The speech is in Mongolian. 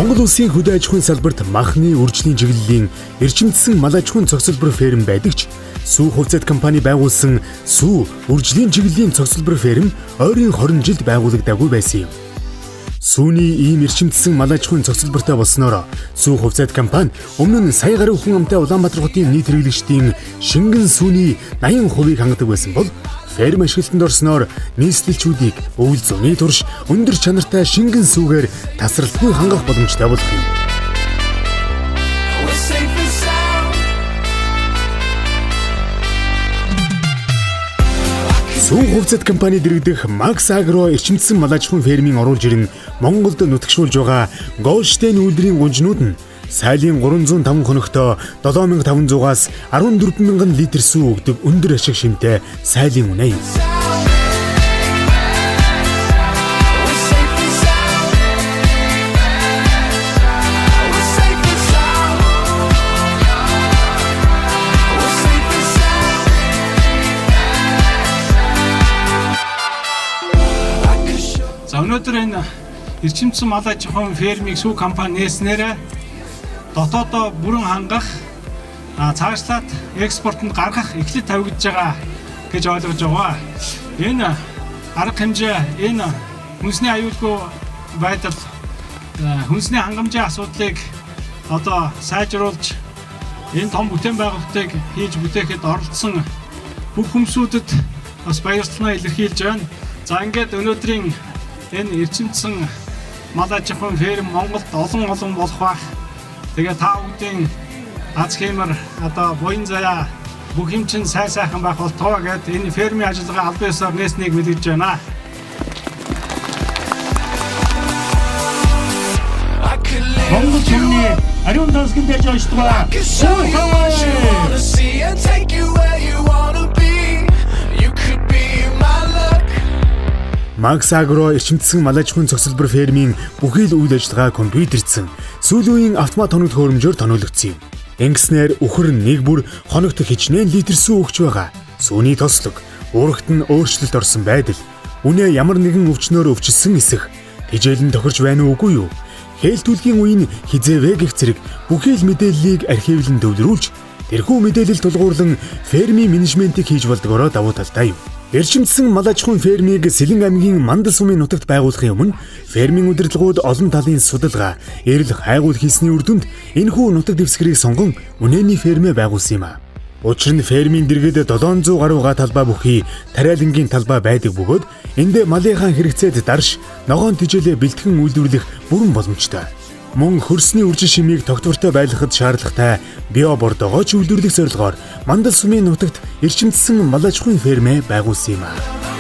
Монгол улсын хөдөө аж ахуйн салбарт махны үржлийн чиглэлийн эрчимдсэн мал аж ахуйн цогцлбор ферм байдаг ч Сүү хувьцаат компани байгуулсан Сүү үржлийн чиглэлийн цогцлбор ферм ойрын 20 жилд байгуулагдаагүй байсан юм. Сүүний ийм эрчимдсэн мал аж ахуйн цогцлбортой болсноор Сүү хувьцаат компани өмнө нь сая гаруй хүн амтай Улаанбаатар хотын нийт хэрэглэгчдийн шингэн сүүний 80% хангадаг байсан бол ферм ашиглалтанд орсноор нийслэлчүүдийг өвөл зуны турш өндөр чанартай шингэн сүүгээр тасралтгүй хангах боломжтой болох юм. Сүү хувьцаат компани дэргэдэх Макс Агро эрчимдсэн мал аж ахуйн фермийн оруулж ирэн Монголд нутагшуулж байгаа Голштейн үйлдвэрийн гунжнууд нь сайлын 305 хоногтой 7500-аас 14000 литр сүү өгдөг өндөр ашиг шимтэй сайлын үнэ юм. Өнөөдөр энэ эрчимдсэн мал аж ахуйн фермийг Сүү компани нээснээр дотоодоо бүрэн хангах, цаашлаад экспортод гаргах эхлэл тавигдж байгаа гэж ойлгож байгаа. Энэ арга хэмжээ, энэ хүнсний аюулгүй байдал, хүнсний хангамжийн асуудлыг одоо сайжруулж энэ том бүтээн байгуулалтыг хийж бүтээхэд оролцсон бүх хүмүүсүүдэд бас баярлалаа илэрхийлж байна. За ингээд өнөөдрийн энэ эрчимдсэн мал аж ахуйн ферм Монголд олон болох бах. Тэгээ та бүдийн аз хэмэр одоо буян заяа бүх юм чин сайхан байх болтоо гэд энэ фермийн ажиллагаа албан ёсоор нээснийг мэдгэж байна. Монгол хүмүүний ариун тасгын дээр жойчдгаа. Макс Агро эрчимдсэн мал аж ахуйн цогцлбор фермийн бүхий л үйл ажиллагаа компьютерлсэн сүүлийн автомат хоногт хөрөмжөөр тоноологдсон юм. Ингэснээр үхэр нэг бүр хоногт хичнээн литр сүү өгч байгаа. Сүүний тослог, уурагт нь өөрчлөлт орсон байдал, үнэ ямар нэгэн өвчнөөр өвчлсөн эсэх, хижээлэн тохирч байна уугүй юу? Хээлтүүлгийн үеийн хизээвэ гэх зэрэг бүхий л мэдээллийг архивлан төвлөрүүлж, тэрхүү мэдээлэл тулгуурлан фермийн менежментийг хийж болдгороо давуу талтай юм. Эрчимдсэн мал аж ахуйн фермийг Сэлэн аймгийн Мандал сумын нутагт байгуулахын өмнө фермийн удирдлагууд олон талын судалгаа, эрэл хайгуул хийсний үр дүнд энэхүү нутаг дэвсгэрийг сонгон үнэний фермээ байгуулсан юм а. Учир нь фермийн дэргэд 700 гаруй га талбай бүхий тариалангийн талбай байдаг бөгөөд энд малынхаа хэрэгцээд дарш ногоон тижээлээ бэлтгэн үйлдвэрлэх бүрэн боломжтой. Мөн хөрсний үржин шимийг тогтвортой байлгахад шаардлагатай биобордогооч үйлдвэрлэх зорилгоор Мандал сумын нутагт эрчимдсэн мал аж ахуйн фермээ байгуулсан юм а.